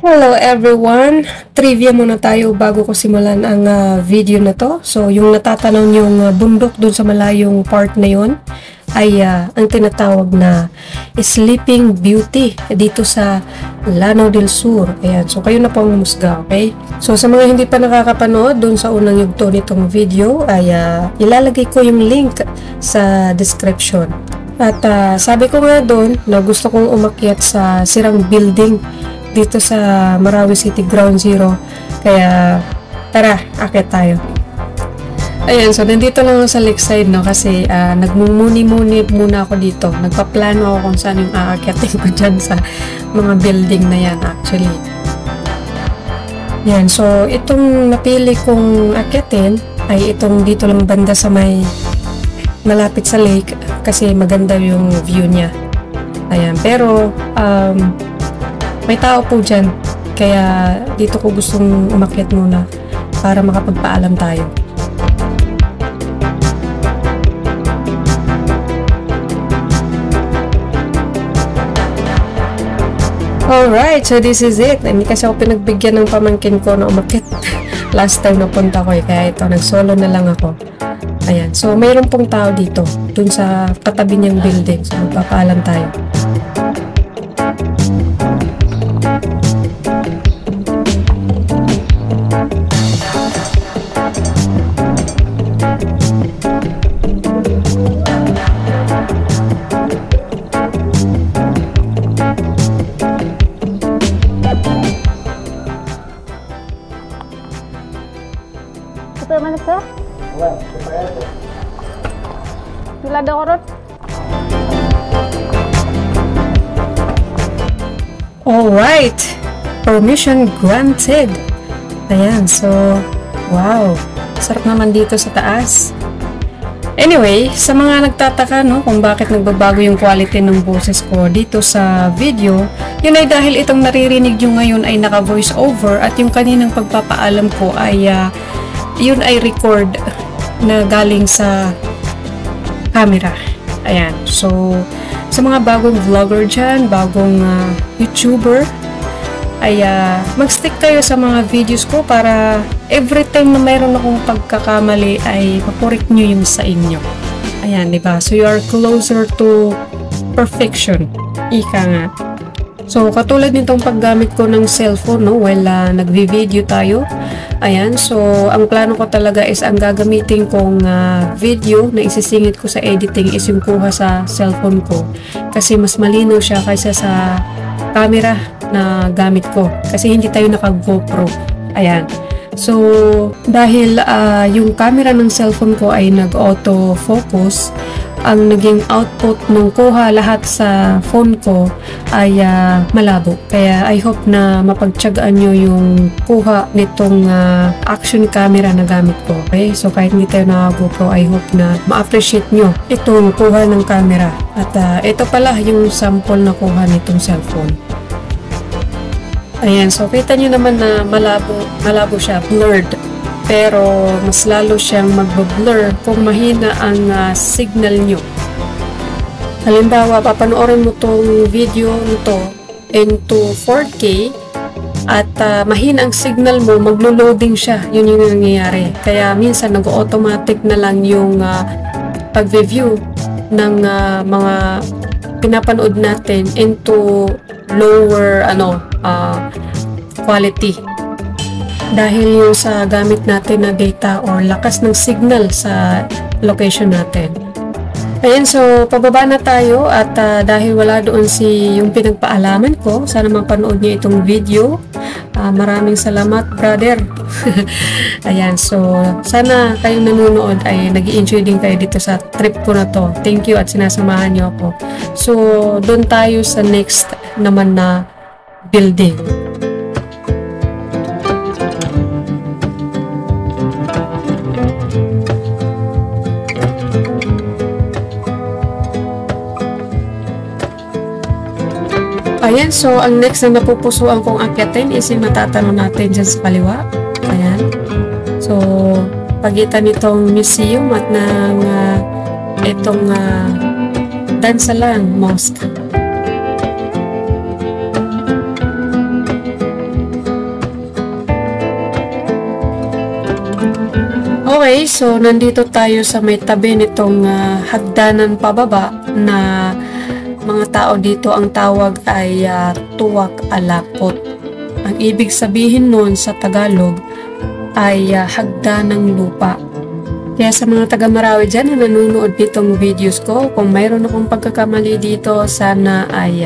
Hello everyone! Trivia muna tayo bago ko simulan ang video na to. So, yung natatanaw yung bundok dun sa malayong part na yun ay ang tinatawag na Sleeping Beauty dito sa Lanao del Sur. Ayan. So, kayo na po ang humusga, okay? So, sa mga hindi pa nakakapanood dun sa unang yugto nitong video ay ilalagay ko yung link sa description. At sabi ko nga dun na gusto kong umakyat sa sirang building dito sa Marawi City Ground Zero. Kaya tara, akit tayo. Ayan, so nandito lang ako sa lakeside, no, kasi nagmumuni-muni muna ako dito. Nagpaplano ako kung saan yung aakyatin ko dyan sa mga building na yan actually. Yan, so itong napili kong akyatin ay itong dito lang banda sa may malapit sa lake kasi maganda yung view niya. Ayan, pero may tao po dyan, kaya dito ko gustong umakyat muna para makapagpaalam tayo. Alright, so this is it. Hindi kasi ako pinagbigyan ng pamangkin ko na umakyat last time na punta ko kaya ito, nag-solo na lang ako. Ayan, so mayroon pong tao dito, dun sa katabi niyang building, so magpapaalam tayo. Ito mana sir? Sila ada korot. Alright, permission granted. Ayan, so wow, sarap naman dito sa taas. Anyway, sa mga nagtataka no kung bakit nagbabago yung quality ng boses ko dito sa video, yun ay dahil itong naririnig nyo ngayon ay naka voice over at yung kaninang pagpapaalam ko ay yun ay record na galing sa camera. Ayan. So, sa mga bagong vlogger dyan, bagong YouTuber, ay mag-stick kayo sa mga videos ko para every time na mayroon akong pagkakamali ay makorek nyo yung sa inyo. Ayan, diba? So, you are closer to perfection. Ika nga. So, katulad nitong paggamit ko ng cellphone, no, while nagvi-video tayo. Ayan, so, ang plano ko talaga is ang gagamitin kong video na isisingit ko sa editing is yung kuha sa cellphone ko. Kasi mas malinaw siya kaysa sa camera na gamit ko. Kasi hindi tayo naka-GoPro. Ayan. So, dahil yung camera ng cellphone ko ay nag-auto-focus, ang naging output ng kuha lahat sa phone ko ay malabo. Kaya I hope na mapagtyagaan nyo yung kuha nitong action camera na gamit ko. Okay? So kahit hindi tayo naka-GoPro, I hope na ma-appreciate nyo itong kuha ng camera. At ito pala yung sample na kuha nitong cellphone. Ayan, so kita nyo naman na malabo siya, blurred. Pero mas lalo siyang magbablur kung mahina ang signal nyo. Halimbawa, papanoorin mo tong video nito into 4K at mahina ang signal mo, maglo-loading siya. Yun yung nangyayari. Kaya minsan nag-automatic na lang yung pag-review ng mga pinapanood natin into lower quality. Dahil yung sa gamit natin na data or lakas ng signal sa location natin. Ayan, so pababa na tayo at dahil wala doon yung pinagpaalaman ko, sana mapanood niyo itong video. Maraming salamat, brother. Ayan, so sana kayong nanonood ay nag-i-enjoy din kayo dito sa trip ko na to. Thank you at sinasamahan niyo ako. So, doon tayo sa next naman na building. Ayan, so ang next na napupusuan kong akyatin is yung matatanong natin dyan sa kaliwa. Ayan. So, pagitan nitong museum at ng itong Dansalang Mosque. Okay, so nandito tayo sa may tabi nitong hagdanan pababa na mga tao dito ang tawag ay tuwak alapot. Ang ibig sabihin nun sa Tagalog ay hagdanang lupa. Kaya sa mga taga Marawi dyan na nanonood nitong videos ko, kung mayroon akong pagkakamali dito, sana ay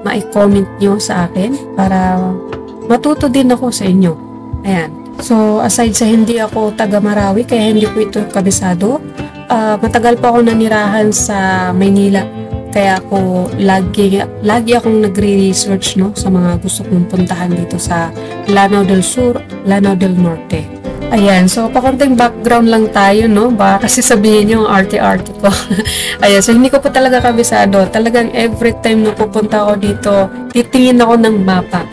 ma-comment nyo sa akin para matuto din ako sa inyo. Ayan. So, aside sa hindi ako taga Marawi, kaya hindi ko ito kabisado, matagal pa ako nanirahan sa Maynila. Kaya ako, lagi akong nagre-research sa mga gusto kong puntahan dito sa Lanao del Sur, Lanao del Norte. Ayan, so pakunting background lang tayo, baka kasi sabihin nyo ang arte-arte ko. Ayan, so hindi ko po talaga kabisado. Talagang every time na pupunta ako dito, titingin ako ng mapa.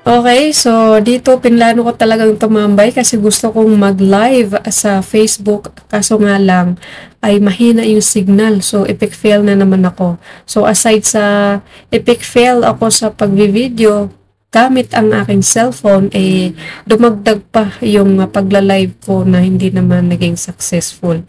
Okay, so dito pinlano ko talagang tumambay kasi gusto kong mag-live sa Facebook. Kaso nga lang ay mahina yung signal. So epic fail na naman ako. So aside sa epic fail ako sa pag-video gamit ang aking cellphone, dumagdag pa yung pagla-live ko na hindi naman naging successful.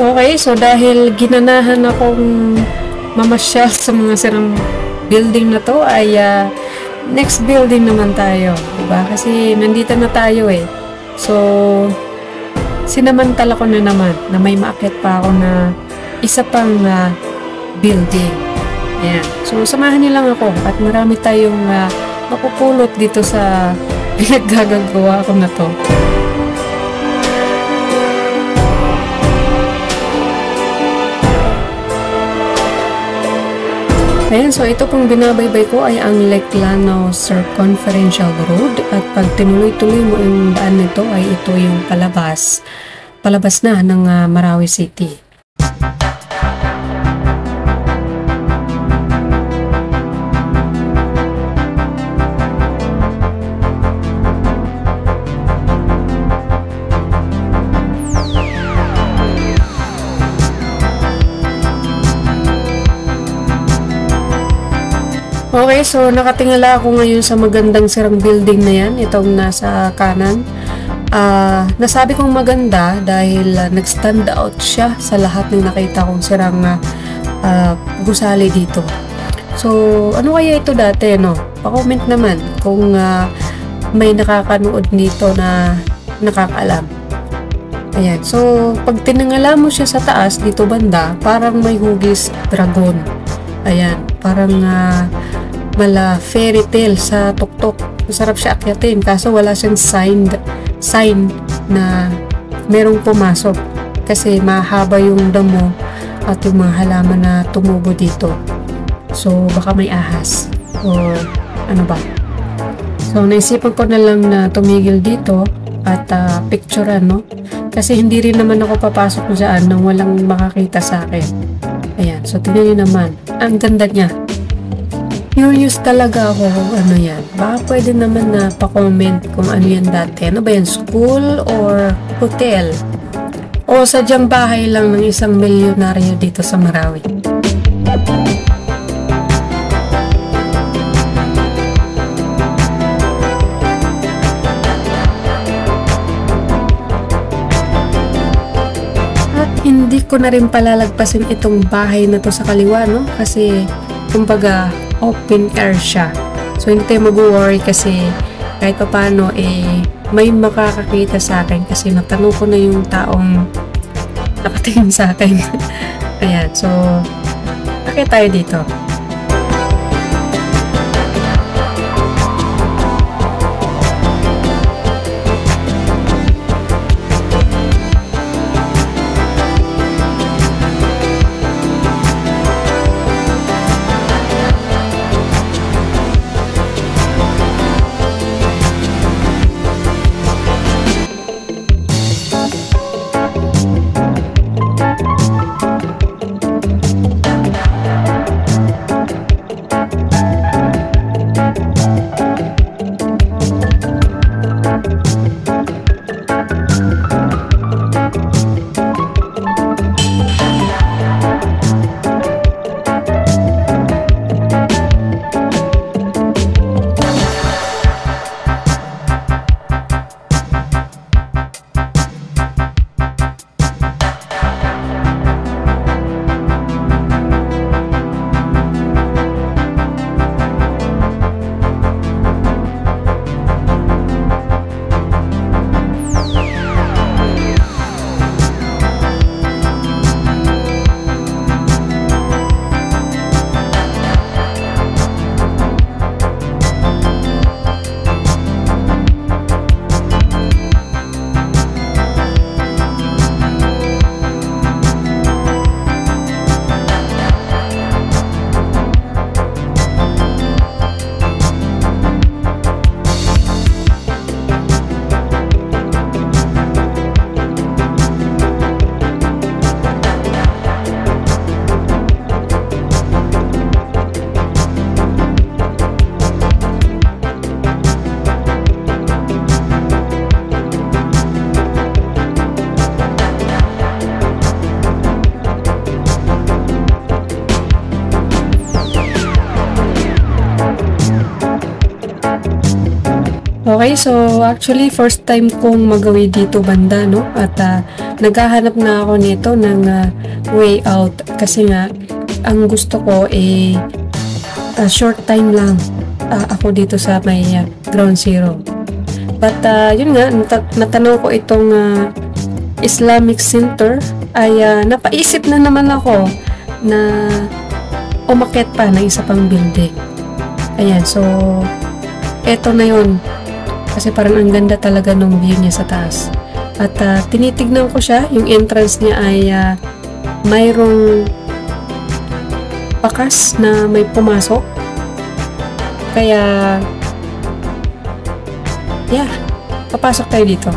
Okay, so dahil ginanahan akong mamasyal sa mga sirang building na to, ay next building naman tayo, diba? Kasi nandito na tayo So, sinamantala ko na naman na may maakyat pa ako na isa pang building. Ayan. So, samahan niyo lang ako at marami tayong mapupulot dito sa pinaggagawa ko na to. Ayan, so ito pong binabaybay ko ay ang Lake Lanao Circumferential Road at pag tinuloy-tuloy mo yung daan nito ay ito yung palabas na ng Marawi City. Okay, so nakatingala ako ngayon sa magandang sirang building na yan, itong nasa kanan. Nasabi kong maganda dahil nag-stand out siya sa lahat ng nakita kong sirang gusali dito. So, ano kaya ito dati, no? Pa-comment naman kung may nakakanood nito na nakakaalam. Ayan, so pag tinangala mo siya sa taas, dito banda, parang may hugis dragon. Ayan, parang mala fairy tale sa tuktok. Masarap siya akyatin, kaso wala siyang sign na merong pumasok. Kasi mahaba yung damo at yung mga halaman na tumubo dito. So, baka may ahas. Or ano ba? So, naisipan ko na lang na tumigil dito at picturean, no? Kasi hindi rin naman ako papasok dyan nang walang makakita sa akin. Ayan. So, tingnan nyo naman. Ang ganda niya. Curious talaga ako kung ano yan. Baka pwede naman na pa-comment kung ano yan dati. Ano ba yan? School or hotel? O sadyang bahay lang ng isang milyonaryo dito sa Marawi. Hindi ko na rin palalagpasin itong bahay na to sa kaliwa, no? Kasi, kumbaga, open air siya. So, hindi tayo mag-worry kasi kahit pa paano, may makakakita sa akin kasi natanong ko na yung taong nakatingin sa akin. Ayan, so, akit tayo dito. Okay, so actually first time kong magawi dito banda, no? At naghahanap na ako nito ng way out kasi nga ang gusto ko short time lang ako dito sa may ground zero. But yun nga, natanong ko itong Islamic Center ay napaisip na naman ako na umakyat pa ng isa pang building. Ayan, so eto na yun. Kasi parang ang ganda talaga ng view niya sa taas. At tinitignan ko siya, yung entrance niya ay mayroong bakas na may pumasok. Kaya, yeah, papasok tayo dito.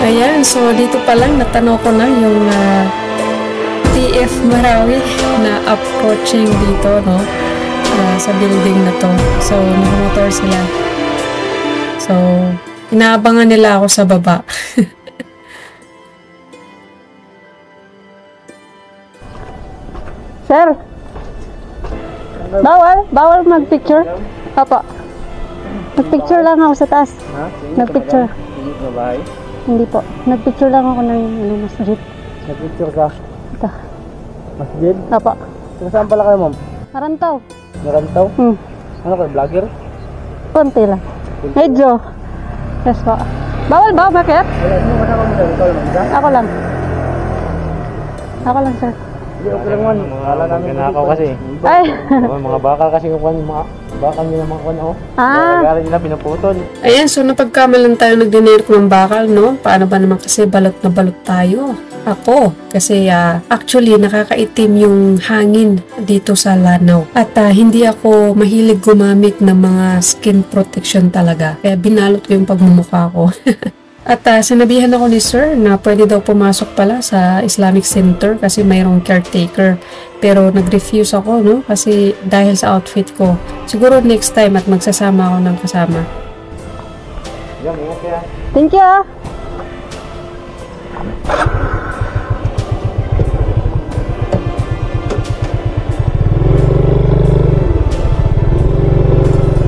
Ayan, so dito pa lang natanaw ko na yung TF Marawi na approaching dito, no? Sa building na to. So, nakamotor sila. So, inaabangan nila ako sa baba. Sir! Bawal mag-picture? Opo. Nag-picture lang ako sa taas. Ha? Nag-picture. Sa bahay? Hindi po. Nag-picture lang ako ng masjid. Nag-picture ka? Ito. Masjid? Opo. Saan pala kayo, ma'am? Marantaw. Narantaw? Ano kayo, vlogger? Konti lang. Medyo. Yes po. Bawal ba? Bakit? Wala, hindi mo na ikaw lang ka? Ako lang. Ako lang, sir. Hindi, okay lang man. Kala namin kinakaw kasi. Ay! Mga bakal kasi yung mga bakal nila mga kwan, oh. Ah! Nagagalit nila, pinaputol. Ayan, so napagkamalan tayo nag-dinner ko ng bakal, no? Paano ba naman kasi balot na balot tayo? Ako, kasi actually nakakaitim yung hangin dito sa Lanao. At hindi ako mahilig gumamit ng mga skin protection talaga. Kaya binalot ko yung pagmumukha ko. At sinabihan ako ni sir na pwede daw pumasok pala sa Islamic Center kasi mayroong caretaker. Pero nag-refuse ako, no? Kasi dahil sa outfit ko. Siguro next time at magsasama ako ng kasama. Yan, ingat kaya. Thank you, ah!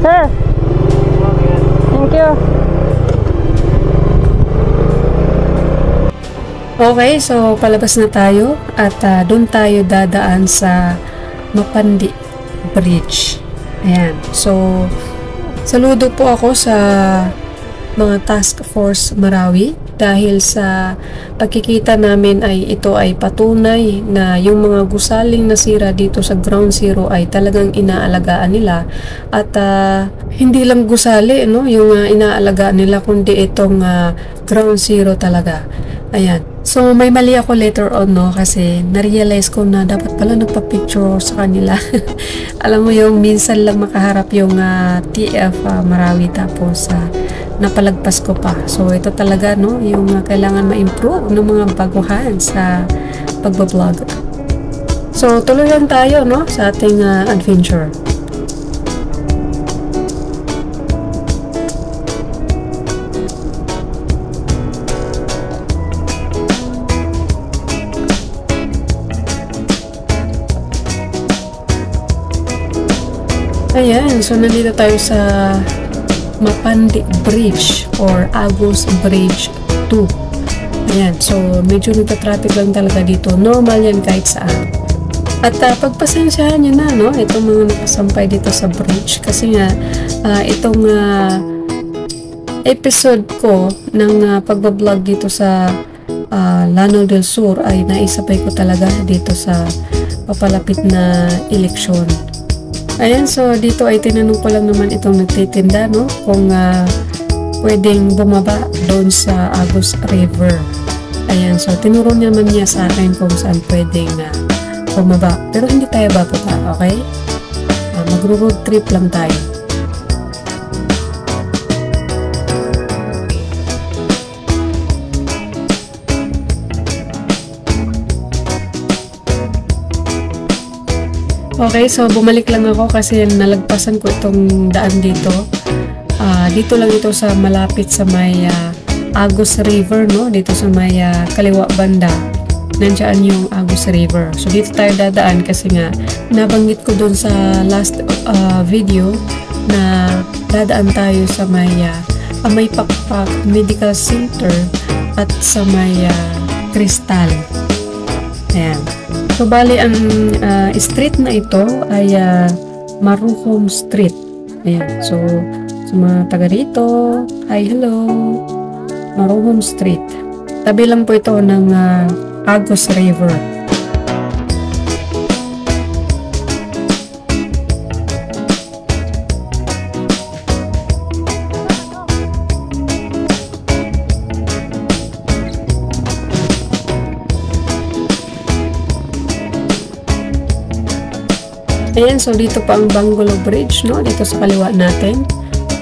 Sir! Thank you. Okay, so palabas na tayo at doon tayo dadaan sa Mapandi Bridge. Ayan. So, saludo po ako sa mga Task Force Marawi dahil sa pagkikita namin ay ito ay patunay na yung mga gusaling nasira dito sa Ground Zero ay talagang inaalagaan nila at hindi lang gusali, no, yung inaalagaan nila kundi itong Ground Zero talaga. Ayan. So, may mali ako later on, no? Kasi na-realize ko na dapat pala nagpa-picture sa kanila. Alam mo yung minsan lang makaharap yung TF Marawi tapos napalagpas ko pa. So, ito talaga, no? Yung kailangan ma-improve ng mga baguhan sa pagbablog. So, tuloy lang tayo, no? Sa ating adventure. Ayan, so nandito tayo sa Mapandi Bridge or Agus Bridge 2. Ayan, so medyo nagka-traffic lang talaga dito. Normal yan kahit saan. At pagpasensyahan nyo na, no? Itong mga nakasampay dito sa bridge. Kasi nga, itong episode ko ng pagbablog dito sa Lanao del Sur ay naisabay ko talaga dito sa papalapit na eleksyon. Ayan, so dito ay tinanong ko lang naman itong nagtitinda, no? Kung pwedeng bumaba doon sa Agus River. Ayan, so tinuro naman niya sa akin kung saan pwedeng bumaba. Pero hindi tayo bababa, okay? Magro-road trip lang tayo. Okay, so bumalik lang ako kasi nalagpasan ko itong daan dito. Dito lang ito sa malapit sa may Agus River, no? Dito sa may kaliwa banda. Nandiyan yung Agus River. So dito tayo dadaan kasi nga nabanggit ko doon sa last video na dadaan tayo sa may Pakpak Medical Center at sa may Crystal. Ayan. So, bali, ang street na ito ay Maruhom Street. Ayan. So, sa mga taga rito, hi, hello. Maruhom Street. Tabi lang po ito ng Agus River. Ayan, so dito pa ang Bangolo Bridge, no? Dito sa kaliwa natin.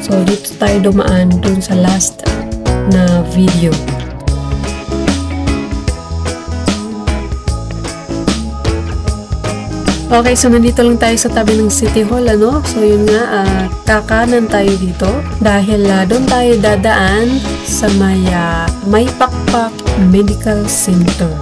So, dito tayo dumaan dun sa last na video. Okay, so nandito lang tayo sa tabi ng City Hall, ano? So yun nga, kakanan tayo dito dahil doon tayo dadaan sa may Pakpak Medical Center.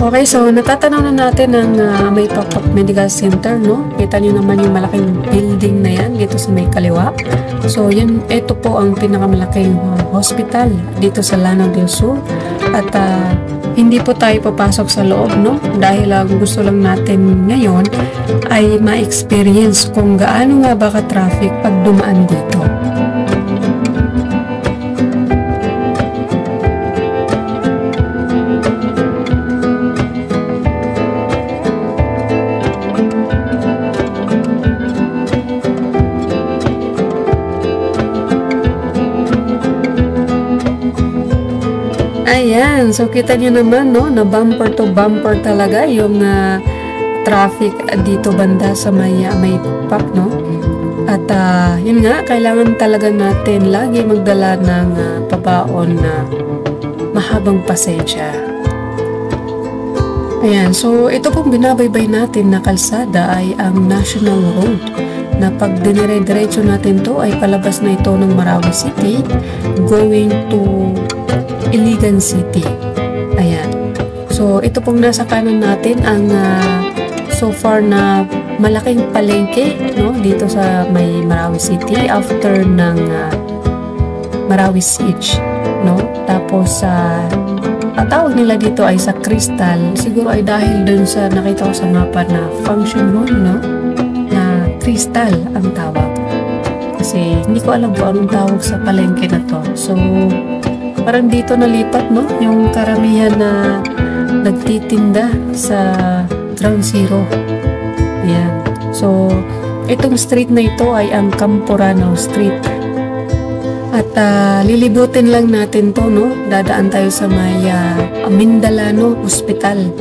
Okay, so natatanaw na natin ang may Pakpak Medical Center, no? Kita nyo naman yung malaking building na yan dito sa may kaliwa. So, ito po ang pinakamalaking hospital dito sa Lanao del Sur. At hindi po tayo papasok sa loob, no? Dahil gusto lang natin ngayon ay ma-experience kung gaano nga ba ka-traffic pag dumaan dito. Ayan, so kita nyo naman, no, na bumper to bumper talaga yung traffic dito banda sa may Pakpak, no? At yun nga, kailangan talaga natin lagi magdala ng pabaon na mahabang pasensya. Ayan, so ito pong binabaybay natin na kalsada ay ang National Road, na pag dinire-diretso natin to ay palabas na ito ng Marawi City going to Iligan City. Ayan. So, ito pong nasa kanan natin ang so far na malaking palengke, no, dito sa may Marawi City after ng Marawi Siege, no? Tapos tawag nila dito ay sa Crystal. Siguro ay dahil dun sa nakita ko sa mapa na function hall, no? Na Crystal ang tawag. Kasi hindi ko alam kung anong tawag sa palengke na to. So, parang dito nalipat, no? Yung karamihan na nagtitinda sa Ground Zero. Ayan. So, itong street na ito ay ang Camporano Street. At lilibutin lang natin to, no? Dadaan tayo sa may Mindalano Hospital.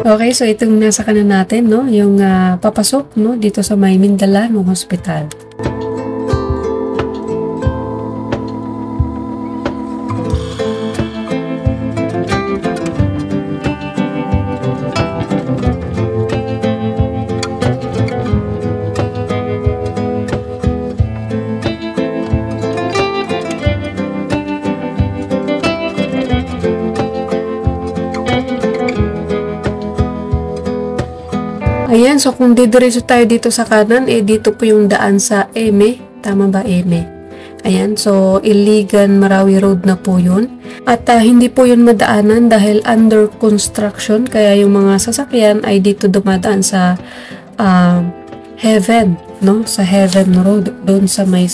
Okay, so itong nasa kanan natin, no, yung papasok, no, dito sa may Mindalano Hospital. Ayan, so kung didiretso tayo dito sa kanan, dito po yung daan sa Eme. Tama ba, Eme? Ayan, so Iligan Marawi Road na po yun. At hindi po yun madaanan dahil under construction, kaya yung mga sasakyan ay dito dumadaan sa Heaven, no? Sa Heaven Road, doon sa may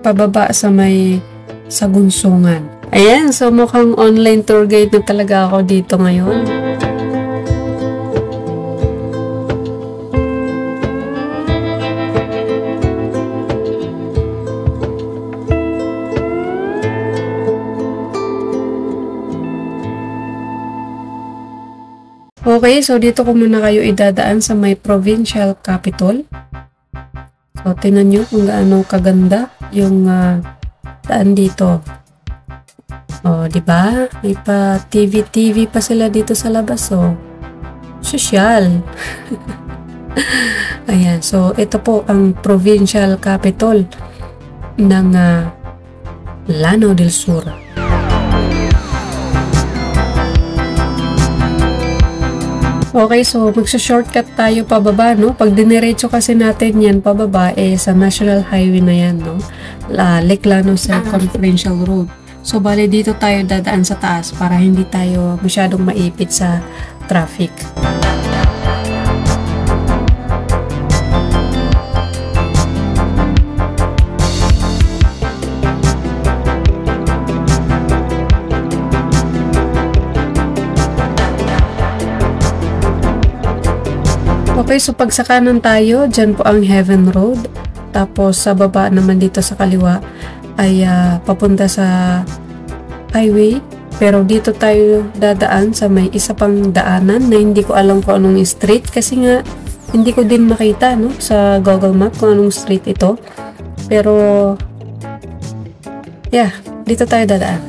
pababa sa may Sagunsungan. Ayan, so mukhang online tour guide na talaga ako dito ngayon. Okay, so dito ko muna kayo idadaan sa may provincial capital. So, tingnan nyo kung gaano kaganda yung daan dito. O, diba? May pa TV pa sila dito sa labas, o. Sosyal. Ayan, so ito po ang provincial capital ng Lanao del Sur. Okay, so magsa-shortcut tayo pababa, no? Pag diniretso kasi natin yan pababa, sa National Highway na yan, no? Lake Lanao Circumferential Road. So, bali dito tayo dadaan sa taas para hindi tayo masyadong maipit sa traffic. Okay, so pag sa kanan tayo, dyan po ang Heaven Road. Tapos sa baba naman dito sa kaliwa ay papunta sa highway. Pero dito tayo dadaan sa may isa pang daanan na hindi ko alam kung anong street kasi nga hindi ko din makita no, sa Google Map kung anong street ito. Pero yeah, dito tayo dadaan.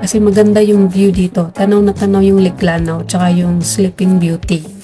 Kasi maganda yung view dito. Tanaw na tanaw yung Lake Lanao tsaka yung Sleeping Beauty.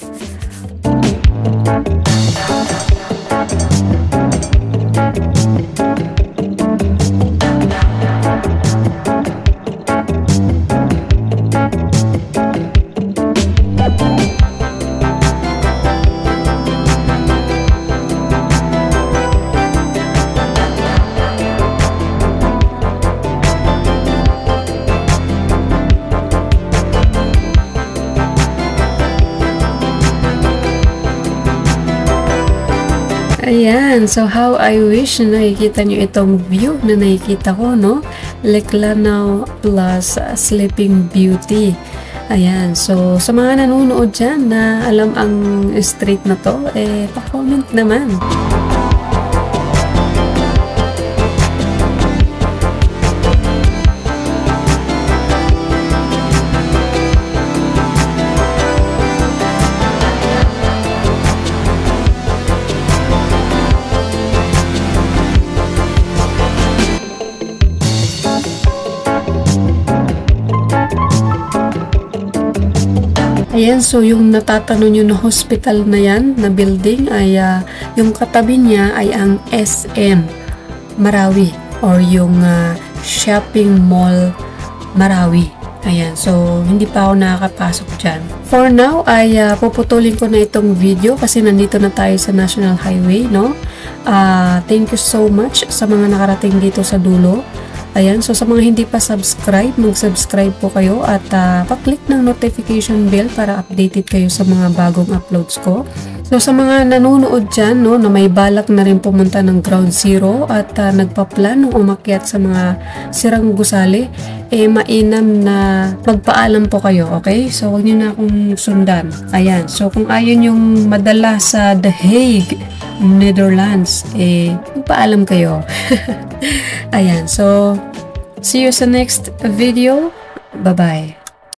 Ayan, so how I wish na nakikita nyo itong view na nakikita ko, no? Lake Lanao plus Sleeping Beauty. Ayan, so sa mga nanonood dyan na alam ang street na to, pa-comment naman. Ayan, so yung natatanong nyo na hospital na yan, na building, ay yung katabi niya ay ang SM Marawi or yung shopping mall Marawi. Ayan, so hindi pa ako nakakapasok dyan. For now, ay puputulin ko na itong video kasi nandito na tayo sa National Highway, no? Thank you so much sa mga nakarating dito sa dulo. Ayan, so sa mga hindi pa subscribe, mag-subscribe po kayo at pa-click ng notification bell para updated kayo sa mga bagong uploads ko. So sa mga nanonood dyan, no, na may balak na rin pumunta ng Ground Zero at nagpaplanong umakyat sa mga sirang gusali, mainam na magpaalam po kayo, okay? So huwag nyo na akong sundan. Ayan, so kung ayaw yung madala sa The Hague, Netherlands, magpaalam kayo. Ayan, so see you sa next video. Bye-bye.